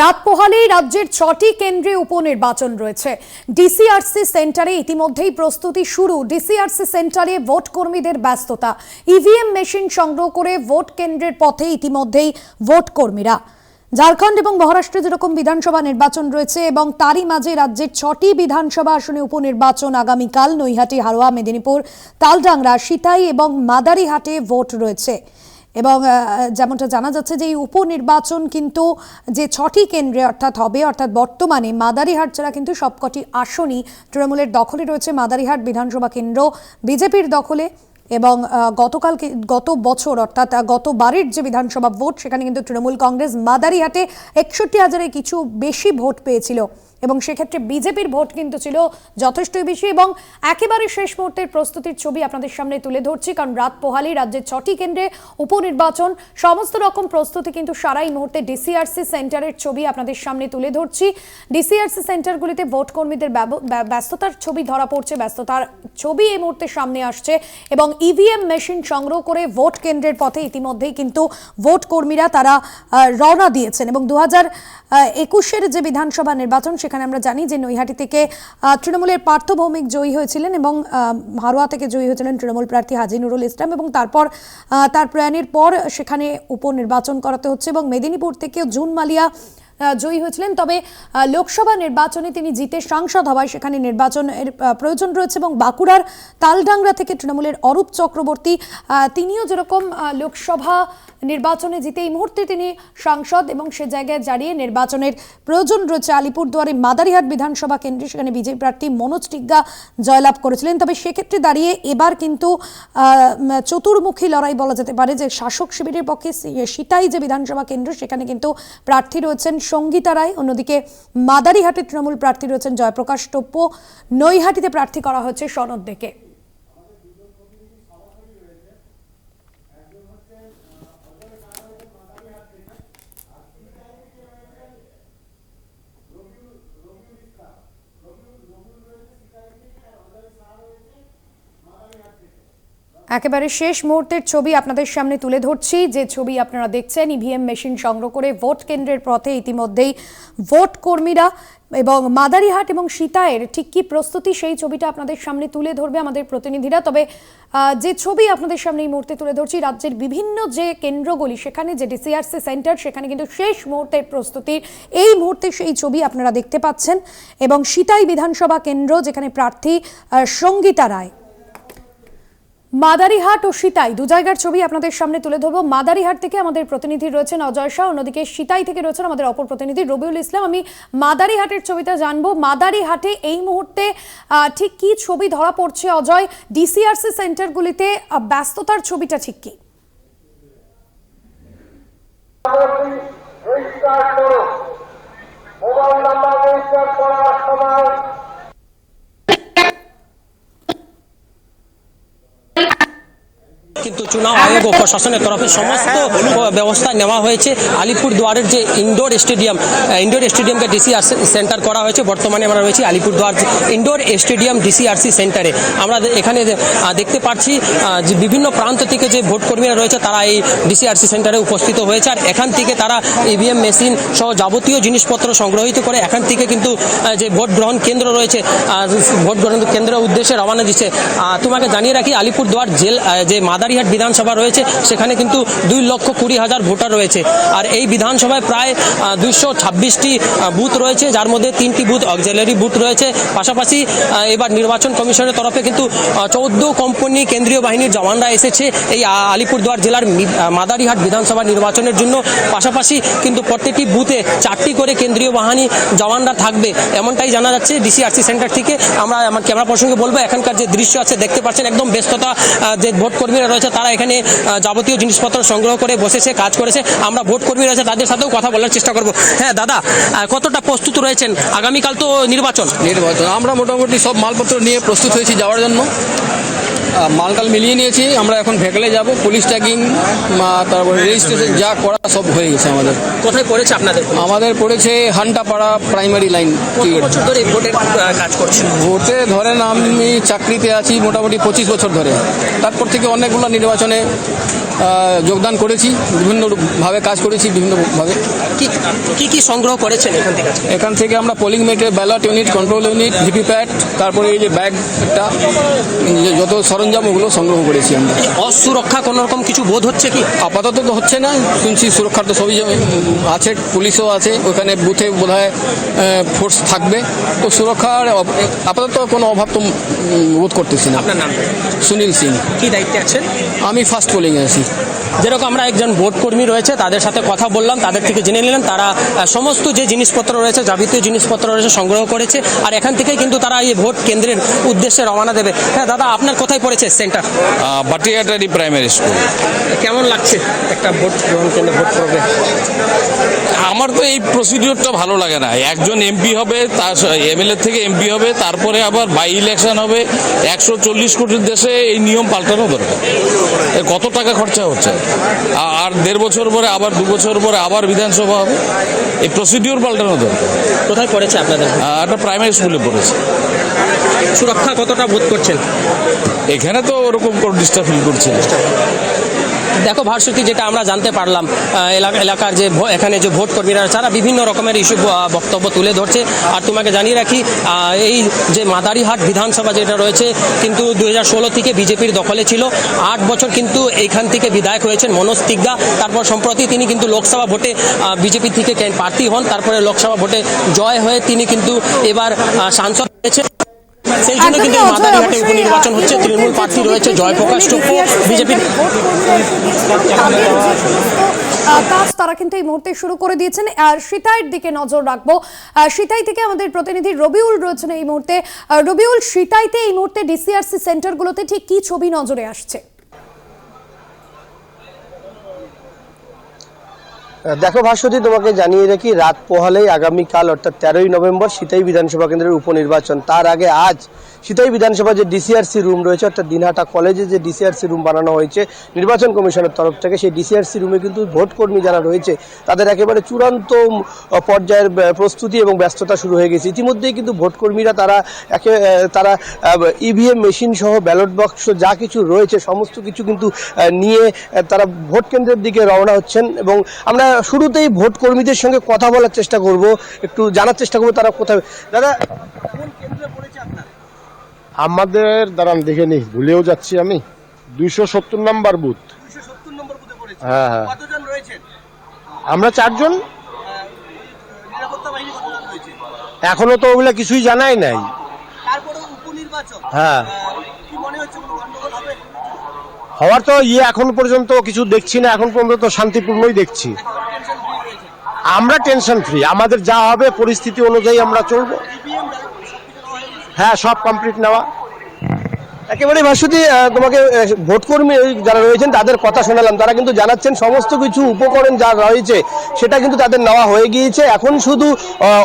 রাত পোহালেই রাজ্যের 6টি কেন্দ্রে উপনির্বাচন রয়েছে। ডিসিআরসি সেন্টারে ইতিমধ্যেই প্রস্তুতি শুরু। ডিসিআরসি সেন্টারে ভোট কর্মীদের ব্যস্ততা, ইভিএম মেশিন সংগ্রহ করে ভোট কেন্দ্রের পথে ইতিমধ্যেই ভোট কর্মীরা। ঝাড়খণ্ড এবং মহারাষ্ট্রে যেরকম বিধানসভা নির্বাচন রয়েছে এবং তারই মাঝে রাজ্যের 6টি বিধানসভা আসনে উপনির্বাচন আগামীকাল নৈহাটি, হারোয়া, মেদিনীপুর, তালডাংরা, সিতাই এবং মাদারিহাটে ভোট রয়েছে। এবং যেমনটা জানা যাচ্ছে যে এই উপনির্বাচন কিন্তু যে 6টি কেন্দ্রে অর্থাৎ বর্তমানে মাদারিহাট ছাড়া কিন্তু সবকটি আসনই তৃণমূলের দখলে রয়েছে। মাদারিহাট বিধানসভা কেন্দ্র বিজেপির দখলে এবং গত বছর অর্থাৎ গতবারের যে বিধানসভা ভোট সেখানে কিন্তু তৃণমূল কংগ্রেস মাদারিহাটে 61,000-এর কিছু বেশি ভোট পেয়েছিল এবং সেক্ষেত্রে বিজেপির ভোট কিন্তু ছিল যথেষ্টই বেশি। এবং একেবারে শেষ মুহূর্তের প্রস্তুতির ছবি আপনাদের সামনে তুলে ধরছি, কারণ রাত পোহালেই রাজ্যের 6টি কেন্দ্রে উপনির্বাচন, সমস্ত রকম প্রস্তুতি কিন্তু সারাই মুহূর্তে ডিসিআরসি সেন্টারের ছবি আপনাদের সামনে তুলে ধরছি। ডিসিআরসি সেন্টারগুলিতে ভোট কর্মীদের ব্যস্ততার ছবি ধরা পড়ছে, ব্যস্ততার ছবি এই মুহূর্তে সামনে আসছে এবং ইভিএম মেশিন সংগ্রহ করে ভোট কেন্দ্রের পথে ইতিমধ্যেই কিন্তু ভোট কর্মীরা তারা রওনা দিয়েছেন। এবং 2021-এর যে বিধানসভা নির্বাচন সেখানে আমরা জানি যে নৈহাটি থেকে তৃণমূলের পার্থ ভৌমিক জয়ী হয়েছিলেন এবং হারোয়া থেকে জয়ী হয়েছিলেন তৃণমূল প্রার্থী হাজি নুরুল ইসলাম এবং তারপর তার প্রয়াণের পর সেখানে উপনির্বাচন করাতে হচ্ছে এবং মেদিনীপুর থেকে জুন মালিয়া জয়ী হয়েছিলেন। তবে লোকসভা নির্বাচনে তিনি জিতে সাংসদ হওয়ায় সেখানে নির্বাচনের প্রয়োজন রয়েছে এবং বাঁকুড়ার তালডাংরা থেকে তৃণমূলের অরূপ চক্রবর্তী তিনিও যেরকম লোকসভা নির্বাচনে জিতে এই মুহূর্তে তিনি সাংসদ এবং সে জায়গায় দাঁড়িয়ে নির্বাচনের প্রয়োজন রয়েছে। আলিপুরদুয়ারে মাদারিহাট বিধানসভা কেন্দ্রে সেখানে বিজেপি প্রার্থী মনোজ টিগ্গা জয়লাভ করেছিলেন। তবে সেক্ষেত্রে দাঁড়িয়ে এবার কিন্তু চতুর্মুখী লড়াই বলা যেতে পারে, যে শাসক শিবিরের পক্ষে সিতাই যে বিধানসভা কেন্দ্র সেখানে কিন্তু প্রার্থী রয়েছেন সঙ্গীতা রায়, অন্যদিকে মাদারিহাটে তৃণমূল প্রার্থী রয়েছেন জয়প্রকাশ টোপ্পো, নৈহাটিতে প্রার্থী করা হয়েছে সনদ ডেকে। একেবারে শেষ মুহূর্তের ছবি আপনাদের সামনে তুলে ধরছি, যে ছবি আপনারা দেখছেন। ইভিএম মেশিন সংগ্রহ করে ভোট কেন্দ্রের পথে ইতিমধ্যেই ভোট কর্মীরা এবং মাদারিহাট এবং সিতাইয়ের ঠিক কী প্রস্তুতি সেই ছবিটা আপনাদের সামনে তুলে ধরবে আমাদের প্রতিনিধিরা। তবে যে ছবি আপনাদের সামনে এই মুহূর্তে তুলে ধরছি, রাজ্যের বিভিন্ন যে কেন্দ্রগুলি সেখানে যে ডিসিআরসি সেন্টার সেখানে কিন্তু শেষ মুহূর্তের প্রস্তুতির এই মুহূর্তে সেই ছবি আপনারা দেখতে পাচ্ছেন। এবং সিতাই বিধানসভা কেন্দ্র যেখানে প্রার্থী সঙ্গীতা রায়। মাদারিহাট ও সিতাই দু জায়গার ছবি আপনাদের সামনে তুলে ধরবো। মাদারিহাট থেকে আমাদের প্রতিনিধি রয়েছেন অজয় শাহ, অন্যদিকে সিতাই থেকে রয়েছেন আমাদের অপর প্রতিনিধি রবিউল ইসলাম। আমি মাদারিহাটের ছবিটা জানবো, মাদারিহাটে এই মুহূর্তে ঠিক কি ছবি ধরা পড়ছে অজয়? ডিসিআরসি সেন্টারগুলিতে ব্যস্ততার ছবিটা ঠিক কি? কিন্তু চুনাव আয়োগ ও প্রশাসনের তরফে সমস্ত ব্যবস্থা নেওয়া হয়েছে। আলিপুরদুয়ারের যে ইনডোর স্টেডিয়ামকে ডিসিআরসি সেন্টার করা হয়েছে। বর্তমানে আমরা রয়েছি আলিপুরদুয়ার ইনডোর স্টেডিয়াম ডিসিআরসি সেন্টারে। আমরা এখানে দেখতে পাচ্ছি যে বিভিন্ন প্রান্ত থেকে যে ভোট কর্মীরা রয়েছে তারা এই ডিসিআরসি সেন্টারে উপস্থিত হয়েছে আর এখান থেকে তারা ইভিএম মেশিন সহ যাবতীয় জিনিসপত্র সংগ্রহিত করে এখান থেকে কিন্তু যে ভোট গ্রহণ কেন্দ্র রয়েছে ভোট গ্রহণ কেন্দ্রের উদ্দেশ্যে রওনা দিচ্ছে। তোমাকে জানিয়ে রাখি, আলিপুরদুয়ার যে মাদারিহাট বিধানসভা রয়েছে সেখানে কিন্তু 2,20,000 ভোটার রয়েছে আর এই বিধানসভায় প্রায় 226টি বুথ রয়েছে, যার মধ্যে 3টি বুথ অক্সিলারি বুথ রয়েছে। পাশাপাশি এবার নির্বাচন কমিশনের তরফে কিন্তু 14 কোম্পানি কেন্দ্রীয় বাহিনীর জওয়ানরা এসেছে এই আলিপুরদুয়ার জেলার মাদারিহাট বিধানসভা নির্বাচনের জন্য। পাশাপাশি কিন্তু প্রত্যেকটি বুথে 4টি করে কেন্দ্রীয় বাহিনী জওয়ানরা থাকবে, এমনটাই জানা যাচ্ছে ডিসিআরসি সেন্টার থেকে। আমরা আমার ক্যামেরা প্রসঙ্গে বলবো, এখানকার যে দৃশ্য আছে দেখতে পাচ্ছেন, একদম ব্যস্ততা। যে ভোট কর্মীরা রয়েছে তারা এখানে যাবতীয় জিনিসপত্র সংগ্রহ করে বসেছে, কাজ করেছে। আমরা ভোট কর্মী রয়েছে তাদের সাথেও কথা বলার চেষ্টা করব। হ্যাঁ দাদা, কতটা প্রস্তুত রয়েছেন? আগামীকাল তো নির্বাচন। আমরা মোটামুটি সব মালপত্র নিয়ে প্রস্তুত হয়েছি যাওয়ার জন্য। মালটাল মিলিয়ে নিয়েছি। আমরা এখন ভেকলে যাব, পুলিশ ট্যাগিং, তারপরে রেজিস্ট্রেশন যা করা সব হয়ে গেছে আমাদের। কোথায় পড়েছে আপনাদের? আমাদের পড়েছে হান্টাপাড়া প্রাইমারি লাইন। কত বছর ধরে এই ভোটের কাজ করছেন? ভোটে ধরেন আমি চাকরিতে আছি মোটামুটি 25 বছর ধরে। তারপর থেকে অনেকগুলো নির্বাচনে যোগদান করেছি, বিভিন্নভাবে কাজ করেছি বিভিন্নভাবে। কি কি সংগ্রহ করেছেন এখান থেকে? এখান থেকে আমরা পোলিং মেটের ballot unit, control unit, VVPAT, তারপরে এই যে ব্যাগটা, যত সরঞ্জাম ওগুলো সংগ্রহ করেছি আমরা। অসুরক্ষা কোনো রকম কিছু বোধ হচ্ছে কি? আপাতত তো হচ্ছে না, শুনছি সুরক্ষার তো সবই আছে, পুলিশও আছে ওখানে, বুথে বোধহয় ফোর্স থাকবে, তো সুরক্ষার আপাতত কোনো অভাব তো বোধ করতেছি না। আপনার নাম? সুনীল সিং। কি দায়িত্বে আছেন? আমি ফার্স্ট পোলিংয়ে আছি। যেরকম আমরা একজন ভোট কর্মী রয়েছে তাদের সাথে কথা বললাম, তাদের থেকে জেনে নিলাম তারা সমস্ত যে জিনিসপত্র রয়েছে, যাবতীয় জিনিসপত্র রয়েছে সংগ্রহ করেছে, আর এখান থেকে কিন্তু তারা এই ভোট কেন্দ্রের উদ্দেশ্যে রওনা দেবে। হ্যাঁ দাদা, আপনার কোথায় পড়েছে সেন্টার? বাটিয়াটারি primary school. কেমন লাগছে একটা ভোট গ্রহণ কেন্দ্রে ভোট করবে? আমার তো এই প্রসিডিওরটা ভালো লাগে না। একজন এমপি হবে, তার এমএলএ থেকে এমপি হবে, তারপরে আবার বাই ইলেকশন হবে। 140 কোটির দেশে এই নিয়ম পাল্টানো দরকার। কত টাকা খরচা হচ্ছে, আর 1.5 বছর পরে আবার 2 বছর পরে আবার বিধানসভা হবে। এই প্রসিডিওর পাল্টানো দরকার। কোথায় পড়েছে আপনাদের? একটা প্রাইমারি স্কুলে পড়েছে। সুরক্ষা কতটা বোধ করছেন? এখানে তো ওরকম কোনো ডিস্টার্ব ফিল করছে না। দেখো ভার্সিটি, যেটা আমরা জানতে পারলাম, এলাকার যে এখানে যে ভোট কর্মীরা তারা বিভিন্ন রকমের ইস্যু বক্তব্য তুলে ধরছে। আর তোমাকে জানিয়ে রাখি, এই যে মাদারিহাট বিধানসভা যেটা রয়েছে কিন্তু 2016 থেকে বিজেপির দখলে ছিল। 8 বছর কিন্তু এইখান থেকে বিধায়ক হয়েছেন মনোজ তিগ্গা। তারপর সম্প্রতি তিনি কিন্তু লোকসভা ভোটে বিজেপি থেকে প্রার্থী হন, তারপরে লোকসভা ভোটে জয় হয়ে তিনি কিন্তু এবার সাংসদ হয়েছেন। সেই জন্য কিন্তু মাদারিহাটে উপনির্বাচন হচ্ছে। তৃণমূল প্রার্থী রয়েছে জয়প্রকাশ টুপ্পো, বিজেপির কাজ তারা কিন্তু এই মুহূর্তে শুরু করে দিয়েছেন। আর সিতাইয়ের দিকে নজর রাখবো। সিতাই থেকে আমাদের প্রতিনিধি রবিউল রয়েছেন এই মুহূর্তে। রবিউল, সিতাইতে এই মুহূর্তে ডিসিআরসি সেন্টারগুলোতে ঠিক কি ছবি নজরে আসছে? দেখো ভাস্বতী, তোমাকে জানিয়ে রাখি, রাত পোহালেই আগামীকাল অর্থাৎ 13ই নভেম্বর সিতাই বিধানসভা কেন্দ্রের উপনির্বাচন। তার আগে আজ সিতাই বিধানসভা যে ডিসিআরসি রুম রয়েছে, অর্থাৎ দিনহাটা কলেজে যে ডিসিআরসি রুম বানানো হয়েছে নির্বাচন কমিশনের তরফ থেকে, সেই ডিসিআরসি রুমে কিন্তু ভোট কর্মী যারা রয়েছে তাদের একেবারে চূড়ান্ত পর্যায়ের প্রস্তুতি এবং ব্যস্ততা শুরু হয়ে গেছে। ইতিমধ্যেই কিন্তু ভোট কর্মীরা তারা ইভিএম মেশিন সহ ব্যালট বক্স যা কিছু রয়েছে সমস্ত কিছু কিন্তু নিয়ে তারা ভোট কেন্দ্রের দিকে রওনা হচ্ছেন। এবং আমরা শুরুতেই ভোট কর্মীদের সঙ্গে কথা বলার চেষ্টা করব, একটু জানার চেষ্টা করবো তারা কোথায়। দাদা, কোন কেন্দ্রে পড়েছে আপনার? আমাদের দাঁড়ান দেখে নি, ভুলেও যাচ্ছি আমি। 270 নম্বর বুথ। 270 নম্বর বুথে পড়েছে। হ্যাঁ হ্যাঁ, কতজন রয়েছেন? আমরা 4 জন। নিরাপত্তা বাহিনী কতজন রয়েছে? এখনো তো ওগুলা কিছুই জানাই নাই। তারপরে উপনির্বাচন, হ্যাঁ, কি মনে হচ্ছে কোনো গন্ডগোল হবে? হওয়ার তো এখন পর্যন্ত কিছু দেখছি না। এখন পর্যন্ত তো শান্তিপূর্ণই দেখছি। আমরা টেনশন ফ্রি, আমাদের যা হবে পরিস্থিতি অনুযায়ী আমরা চলবো। হ্যাঁ, সব কমপ্লিট নেওয়া। একেবারে ভাস্বতী, তোমাকে ভোটকর্মী যারা রয়েছেন তাদের কথা শোনালাম। তারা কিন্তু জানাচ্ছেন সমস্ত কিছু উপকরণ যা রয়েছে সেটা কিন্তু তাদের নেওয়া হয়ে গিয়েছে। এখন শুধু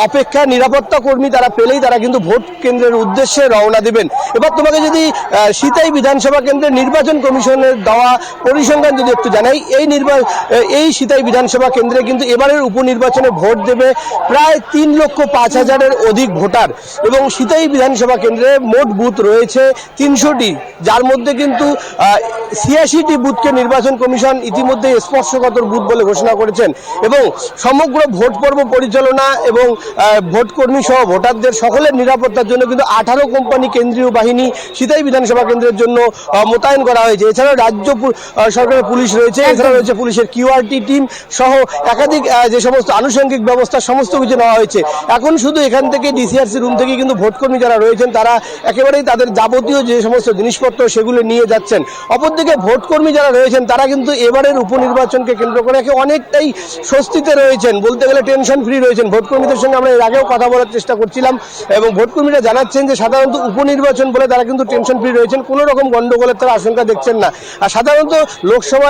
অপেক্ষা, নিরাপত্তা কর্মী তারা পেলেই তারা কিন্তু ভোট কেন্দ্রের উদ্দেশ্যে রওনা দেবেন। এবার তোমাকে যদি সিতাই বিধানসভা কেন্দ্রের নির্বাচন কমিশনের দেওয়া পরিসংখ্যান যদি একটু জানাই, এই সিতাই বিধানসভা কেন্দ্রে কিন্তু এবারের উপনির্বাচনে ভোট দেবে প্রায় 3,05,000-এর অধিক ভোটার। এবং সিতাই বিধানসভা কেন্দ্রে মোট বুথ রয়েছে 300টি, যার মধ্যে কিন্তু 86টি বুথকে নির্বাচন কমিশন ইতিমধ্যে স্পর্শকাতর বুথ বলে ঘোষণা করেছেন। এবং সমগ্র ভোট পর্ব পরিচালনা এবং ভোট কর্মী সহ ভোটারদের সকলের নিরাপত্তার জন্য কিন্তু 18 কোম্পানি কেন্দ্রীয় বাহিনী সিতাই বিধানসভা কেন্দ্রের জন্য মোতায়েন করা হয়েছে। এছাড়াও রাজ্য সরকারের পুলিশ রয়েছে, এছাড়া রয়েছে পুলিশের কিউআরটি টিম সহ একাধিক যে সমস্ত আনুষঙ্গিক ব্যবস্থা সমস্ত কিছু নেওয়া হয়েছে। এখন শুধু এখান থেকে ডিসিআরসি রুম থেকে কিন্তু ভোটকর্মী যারা রয়েছেন তারা একেবারেই তাদের যাবতীয় যে সমস্ত জিনিসপত্র সেগুলো নিয়ে যাচ্ছেন। অপরদিকে ভোটকর্মী যারা রয়েছেন তারা কিন্তু এবারের উপনির্বাচনকে কেন্দ্র করে অনেকটাই স্বস্তিতে রয়েছেন, বলতে গেলে টেনশন ফ্রি রয়েছেন। ভোটকর্মীদের সঙ্গে আমরা এর আগেও কথা বলার চেষ্টা করছিলাম এবং ভোটকর্মীরা জানাচ্ছেন যে সাধারণত উপনির্বাচন বলে তারা কিন্তু টেনশন ফ্রি রয়েছেন, কোনো রকম গন্ডগোলের তারা আশঙ্কা দেখছেন না। আর সাধারণত লোকসভা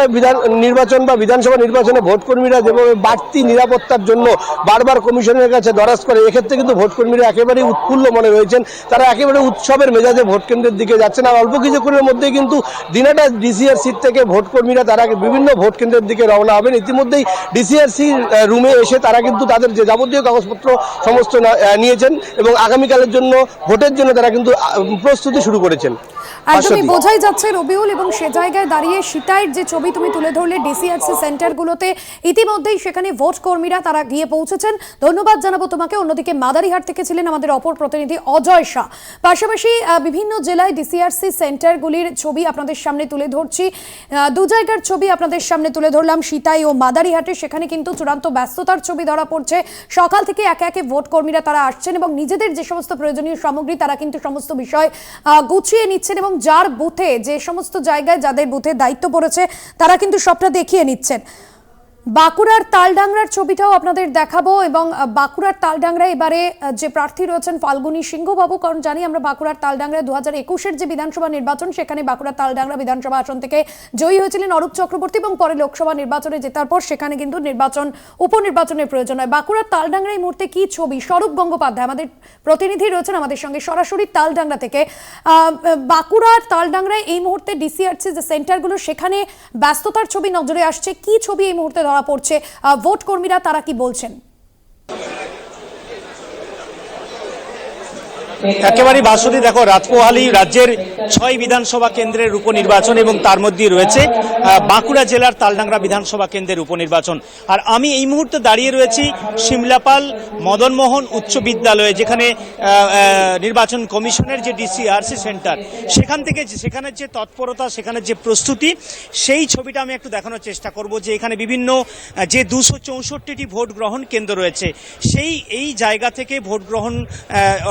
নির্বাচন বা বিধানসভা নির্বাচনে ভোটকর্মীরা যেভাবে বাড়তি নিরাপত্তার জন্য বারবার কমিশনের কাছে দরাজ করে, এক্ষেত্রে কিন্তু ভোটকর্মীরা একেবারেই উৎফুল্ল মনে রয়েছেন। তারা একেবারে উৎসবের মেজাজে ভোট কেন্দ্রের দিকে যাচ্ছেন। যাচ্ছে না। অল্প কিছুক্ষণের মধ্যে কিন্তু দিনাটা ডিসিআরসি থেকে ভোট কর্মীরা তারা বিভিন্ন ভোট কেন্দ্রের দিকে রওনা হবেন। ইতিমধ্যেই ডিসিআরসি রুমে এসে তারা কিন্তু তাদের যে যাবতীয় কাগজপত্র সমস্ত নিয়েছেন এবং আগামীকালের জন্য ভোটের জন্য তারা কিন্তু প্রস্তুতি শুরু করেছেন। একদমই বোঝাই যাচ্ছে রবিউল, এবং সে জায়গায় দাঁড়িয়ে সিতাইয়ের যে ছবি তুমি তুলে ধরলে ডিসিআরসি সেন্টারগুলোতে ইতিমধ্যেই সেখানে ভোট কর্মীরা তারা গিয়ে পৌঁছেছেন। ধন্যবাদ জানাবো তোমাকে। অন্যদিকে মাদারিহাট থেকে ছিলেন আমাদের অপর প্রতিনিধি অজয় শাহ। পাশাপাশি বিভিন্ন জেলায় ডিসিআরসি সেন্টারগুলির ছবি আপনাদের সামনে তুলে ধরছি। দু জায়গার ছবি আপনাদের সামনে তুলে ধরলাম, সিতাই ও মাদারিহাটে। সেখানে কিন্তু চূড়ান্ত ব্যস্ততার ছবি ধরা পড়ছে। সকাল থেকে একে একে ভোট কর্মীরা তারা আসছেন এবং নিজেদের যে সমস্ত প্রয়োজনীয় সামগ্রী তারা কিন্তু সমস্ত বিষয় গুছিয়ে নিচ্ছেন এবং যার বুথে যে সমস্ত জায়গায় যাদের বুথে দায়িত্ব পড়েছে তারা কিন্তু সবটা দেখিয়ে নিচ্ছেন। বাঁকুড়ার তালডাংরার ছবিটাও আপনাদের দেখাবো এবং বাঁকুড়ার তালডাংরা এবারে যে প্রার্থী রয়েছেন ফাল্গুনী সিংহবাবু, কারণ জানি আমরা বাঁকুড়ার তালডাংরা 2021-এর যে বিধানসভা নির্বাচন সেখানে বাঁকুড়ার তালডাংরা বিধানসভা আসন থেকে জয়ী হয়েছিলেন অরূপ চক্রবর্তী এবং পরে লোকসভা নির্বাচনে জেতার পর সেখানে কিন্তু উপনির্বাচনের প্রয়োজন হয়। বাঁকুড়ার তালডাংরা এই মুহূর্তে কি ছবি? স্বরূপ গঙ্গোপাধ্যায় আমাদের প্রতিনিধি রয়েছেন আমাদের সঙ্গে সরাসরি তালডাংরা থেকে। বাঁকুড়ার তালডাংরায় এই মুহূর্তে ডিসিআরসি যে সেন্টারগুলো সেখানে ব্যস্ততার ছবি নজরে আসছে। কি ছবি এই মুহূর্তে ধরা পড়ছে? ভোট কর্মীরা তারা কি বলছেন? একেবারে বাসুদি, দেখো রাতপোহালি রাজ্যের 6 বিধানসভা কেন্দ্রের উপনির্বাচন এবং তার মধ্যে রয়েছে বাঁকুড়া জেলার তালডাংরা বিধানসভা কেন্দ্রের উপনির্বাচন। আর আমি এই মুহূর্তে দাঁড়িয়ে রয়েছি শিমলাপাল মদনমোহন উচ্চ বিদ্যালয়ে, যেখানে নির্বাচন কমিশনের যে ডিসিআরসি সেন্টার সেখানের যে তৎপরতা, সেখানের যে প্রস্তুতি, সেই ছবিটা আমি একটু দেখানোর চেষ্টা করব। যে এখানে বিভিন্ন যে 264টি ভোট গ্রহণ কেন্দ্র রয়েছে এই জায়গা থেকে ভোট গ্রহণ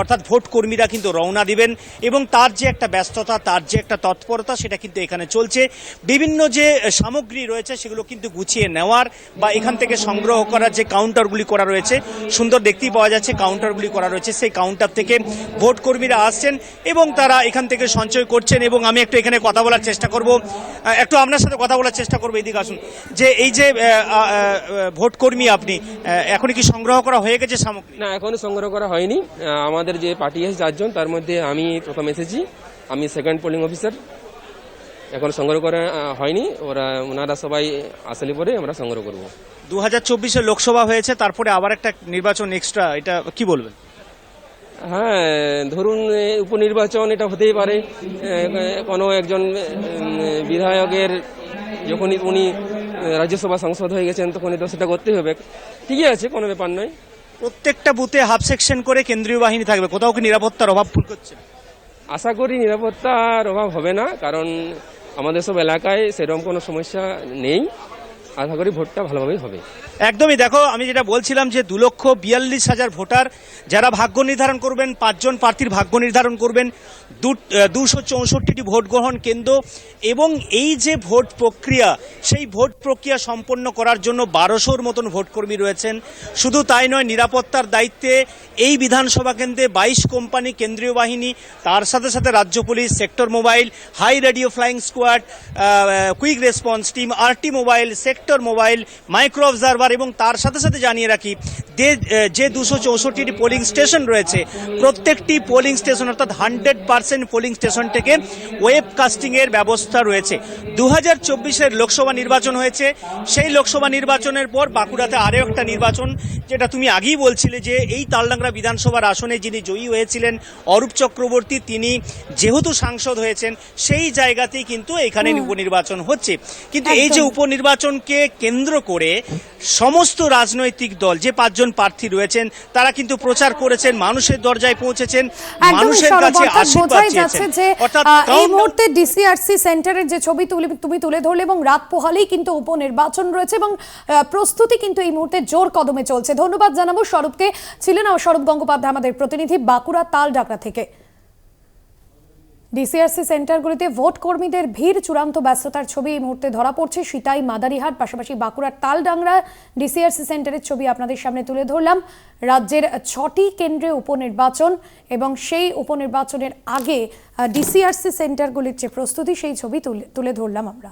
অর্থাৎ ভোট কর্মীরা কিন্তু রওনা দিবেন এবং তার যে একটা ব্যস্ততা, তার যে একটা তৎপরতা সেটা কিন্তু এখানে চলছে। বিভিন্ন যে সামগ্রী রয়েছে সেগুলো কিন্তু গুছিয়ে নেওয়ার বা এখান থেকে সংগ্রহ করার যে কাউন্টারগুলি করা রয়েছে, সুন্দর দেখতেই পাওয়া যাচ্ছে কাউন্টারগুলি করা রয়েছে, সেই কাউন্টার থেকে ভোট কর্মীরা আসছেন এবং তারা এখান থেকে সঞ্চয় করছেন। এবং আমি একটু এখানে কথা বলার চেষ্টা করব, একটু আপনার সাথে কথা বলার চেষ্টা করবো। এদিকে আসুন। যে এই যে ভোট কর্মী আপনি, এখনই কি সংগ্রহ করা হয়ে গেছে সামগ্রী? না, এখনো সংগ্রহ করা হয়নি। আমাদের যে পার্টি আছে 4 জন, তার মধ্যে আমি প্রথম এসেছি, আমি সেকেন্ড পোলিং অফিসার। এখন সংগ্রহ করা হয়নি, ওনারা সবাই আসলে পরে আমরা সংগ্রহ করব। 2024-এ লোকসভা হয়েছে, তারপরে আবার একটা নির্বাচন এক্সট্রা, এটা কি বলবেন? হ্যাঁ, ধরুন উপনির্বাচন এটা হতেই পারে। কোনো একজন বিধায়কের যখনই উনি রাজ্যসভা সাংসদ হয়ে গেছেন তখনই তো সেটা করতেই হবে। ঠিকই আছে, কোনো ব্যাপার নয়। প্রত্যেকটা বুথে হাফ সেকশন করে কেন্দ্রীয় বাহিনী থাকবে, কোথাও কি নিরাপত্তার অভাব ফুল করছে? আশা করি নিরাপত্তার অভাব হবে না, কারণ আমাদের সব এলাকায় সেরকম কোনো সমস্যা নেই। আশা করি ভোটটা ভালোভাবেই হবে। একদমই। দেখো, আমি যেটা বলছিলাম যে 2,42,000 ভোটার যারা ভাগ্য নির্ধারণ করবেন, 5 জন প্রার্থীর ভাগ্য নির্ধারণ করবেন, 264টি ভোট গ্রহণ কেন্দ্র এবং এই যে ভোট প্রক্রিয়া, সেই ভোট প্রক্রিয়া সম্পন্ন করার জন্য 1200-র মতন ভোটকর্মী রয়েছেন। শুধু তাই নয়, নিরাপত্তার দায়িত্বে এই বিধানসভা কেন্দ্রে 22 কোম্পানি কেন্দ্রীয় বাহিনী, তার সাথে সাথে রাজ্য police, sector mobile, high radio flying squad, quick response team, RT mobile, sector mobile, micro observer এবং তার সাথে সাথে জানিয়ে রাখি যে 264টি পোলিং স্টেশন রয়েছে, প্রত্যেকটি পোলিং স্টেশন অর্থাৎ 100% পোলিং স্টেশন থেকে ওয়েবকাস্টিং এর ব্যবস্থা রয়েছে। 2024-এর লোকসভা নির্বাচন হয়েছে, সেই লোকসভা নির্বাচনের পর বাঁকুড়াতে আরও একটা নির্বাচন, যেটা তুমি আগেই বলছিলে যে এই তালডাংরা বিধানসভার আসনে যিনি জয়ী হয়েছিলেন অরূপ চক্রবর্তী, তিনি যেহেতু সাংসদ হয়েছেন সেই জায়গাতেই কিন্তু এখানে উপনির্বাচন হচ্ছে। কিন্তু এই যে উপনির্বাচনকে কেন্দ্র করে সমস্ত রাজনৈতিক দল, যে 5 জন প্রার্থী রয়েছেন, তারা কিন্তু প্রচার করেছেন, মানুষের দরজায় পৌঁছেছেন, মানুষের কাছে আশীর্বাদ চেয়েছেন। অর্থাৎ এই মুহূর্তে ডিসিআরসি সেন্টারের যে ছবি তুমি তুলে ধরলে এবং রাত পোহালেই কিন্তু উপনির্বাচন রয়েছে এবং প্রস্তুতি কিন্তু এই মুহূর্তে জোর কদমে চলছে। ধন্যবাদ জানাবো স্বরূপকে। ছিলেন স্বরূপ গঙ্গোপাধ্যায় আমাদের প্রতিনিধি বাঁকুড়া তালডাংরা থেকে। ডিসিআরসি সেন্টারগুলিতে ভোট কর্মীদের ভিড়, চূড়ান্ত ব্যস্ততার ছবি এই মুহূর্তে ধরা পড়ছে সিতাই, মাদারিহাট, পাশাপাশি বাঁকুড়ার তালডাংরা ডিসিআরসি সেন্টারের ছবি আপনাদের সামনে তুলে ধরলাম। রাজ্যের 6টি কেন্দ্রে উপনির্বাচন এবং সেই উপনির্বাচনের আগে ডিসিআরসি সেন্টারগুলির যে প্রস্তুতি সেই ছবি তুলে ধরলাম আমরা।